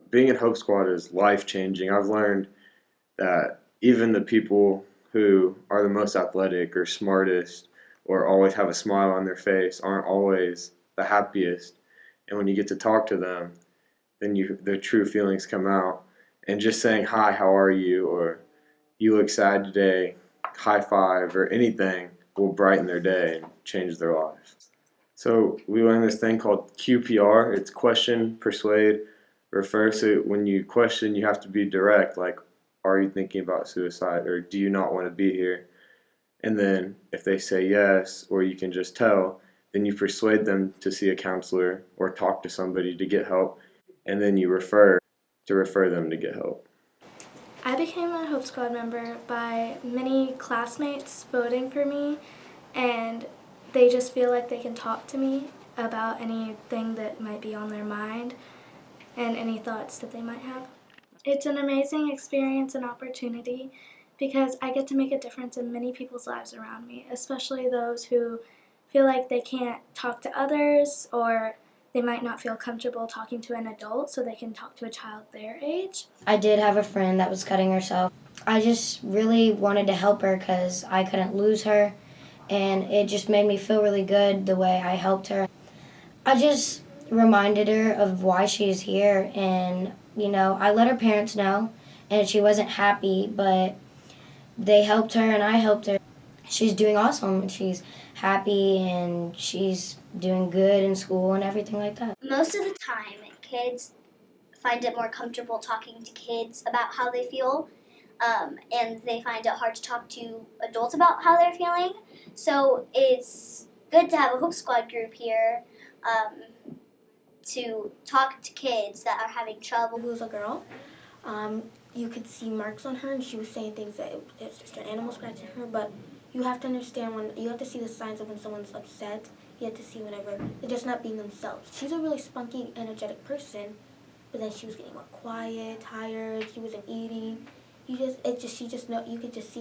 being in Hope Squad is life changing. I've learned that even the people who are the most athletic or smartest or always have a smile on their face aren't always the happiest. And when you get to talk to them, then their true feelings come out. And just saying hi, how are you, or you look sad today, high five, or anything will brighten their day and change their life. So we learned this thing called QPR. It's question, persuade, refer. So when you question, you have to be direct, like, are you thinking about suicide, or do you not want to be here? And then if they say yes, or you can just tell, then you persuade them to see a counselor or talk to somebody to get help, and then you refer them to get help. I became a Hope Squad member by many classmates voting for me, and they just feel like they can talk to me about anything that might be on their mind and any thoughts that they might have. It's an amazing experience and opportunity because I get to make a difference in many people's lives around me, especially those who feel like they can't talk to others or they might not feel comfortable talking to an adult, so they can talk to a child their age. I did have a friend that was cutting herself. I just really wanted to help her because I couldn't lose her, and it just made me feel really good the way I helped her. I just reminded her of why she's here, and I let her parents know, and she wasn't happy, but they helped her and I helped her. She's doing awesome. She's happy and she's doing good in school and everything like that. Most of the time, kids find it more comfortable talking to kids about how they feel, and they find it hard to talk to adults about how they're feeling. So it's good to have a Hope Squad group here to talk to kids that are having trouble. Who was a girl. You could see marks on her, and she was saying things that it's just an animal scratching her. But you have to understand you have to see the signs of when someone's upset. You have to see whenever they're just not being themselves. She's a really spunky, energetic person, but then she was getting more quiet, tired. She wasn't eating. You could just see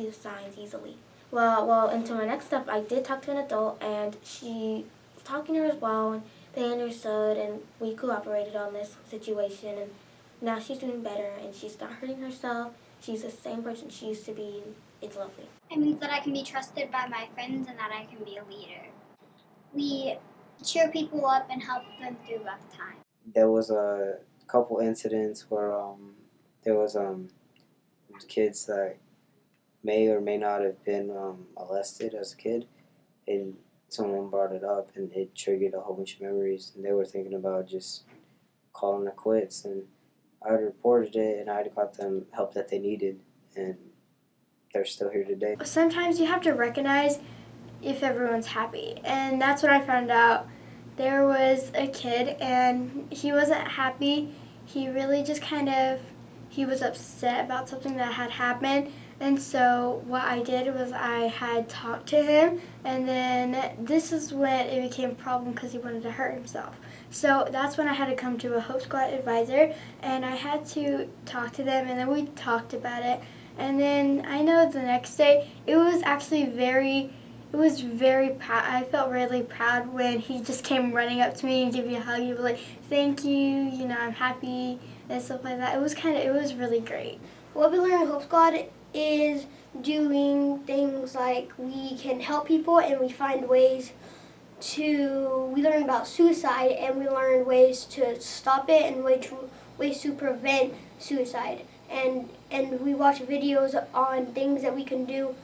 the signs easily. Well, into my next step, I did talk to an adult, and she was talking to her as well, and they understood, and we cooperated on this situation, and now she's doing better, and she's not hurting herself. She's the same person she used to be, and it's lovely. It means that I can be trusted by my friends and that I can be a leader. We cheer people up and help them through rough times. There was a couple incidents where there was kids that may or may not have been molested as a kid, and someone brought it up, and it triggered a whole bunch of memories, and they were thinking about just calling it quits, and I had reported it, and I had got them help that they needed, and they're still here today. Sometimes you have to recognize if everyone's happy, and that's what I found out. There was a kid, and he wasn't happy. He really just he was upset about something that had happened, and so what I did was I had talked to him, and then this is when it became a problem because he wanted to hurt himself. So that's when I had to come to a Hope Squad advisor, and I had to talk to them, and then we talked about it. And then I know the next day, it was very proud. I felt really proud when he just came running up to me and gave me a hug. He was like, "Thank you, I'm happy," and stuff like that. It was really great. What we learned in Hope Squad is doing things like we can help people, and we find ways we learn about suicide, and we learn ways to stop it and ways to prevent suicide. And we watch videos on things that we can do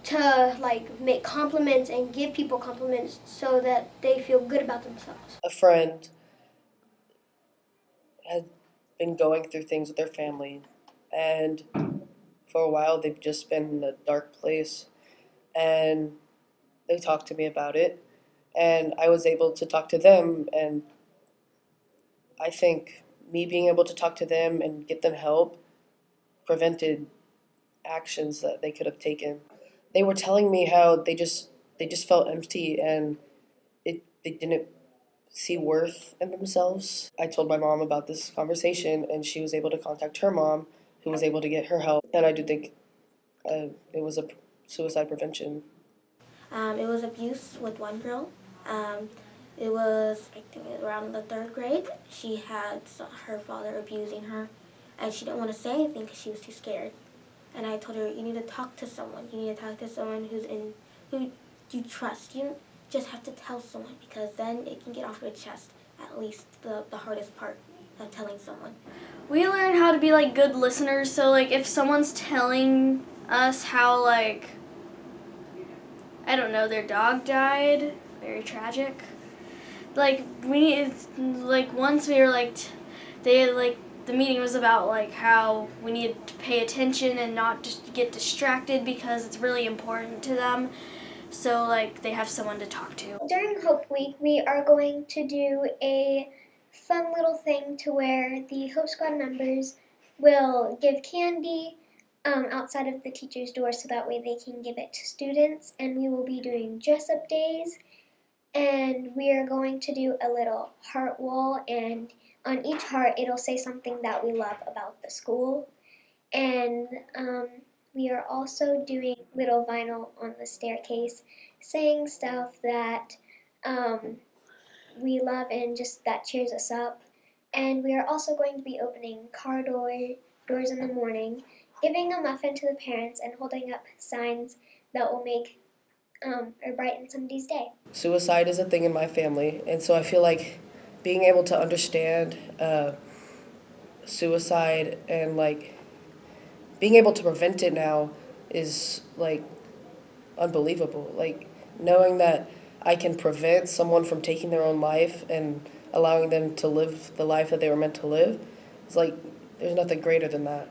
to make compliments and give people compliments so that they feel good about themselves. A friend had been going through things with their family, and for a while they've just been in a dark place, and they talked to me about it, and I was able to talk to them, and I think me being able to talk to them and get them help prevented actions that they could have taken. They were telling me how they just felt empty, and they didn't see worth in themselves. I told my mom about this conversation, and she was able to contact her mom, who was able to get her help. And I do think it was a suicide prevention. It was abuse with one girl. It was, I think, around the 3rd grade. She had her father abusing her, and she didn't want to say anything because she was too scared. And I told her, you need to talk to someone. You need to talk to someone who you trust. You don't just have to tell someone, because then it can get off your chest, at least the hardest part of telling someone. We learn how to be like good listeners. So like if someone's telling us how like I don't know, their dog died, very tragic. Like once we were like the meeting was about like how we need to pay attention and not just get distracted because it's really important to them. So like they have someone to talk to. During Hope Week, we are going to do a fun little thing to where the Hope Squad members will give candy outside of the teacher's door so that way they can give it to students. And we will be doing dress-up days. And we are going to do a little heart wall, and on each heart it'll say something that we love about the school. And we are also doing little vinyl on the staircase saying stuff that we love and just that cheers us up. And we are also going to be opening car doors in the morning, giving a muffin to the parents, and holding up signs that will make or brighten somebody's day. Suicide is a thing in my family, and so I feel like being able to understand suicide and like being able to prevent it now is like unbelievable. Like knowing that I can prevent someone from taking their own life and allowing them to live the life that they were meant to live, it's like there's nothing greater than that.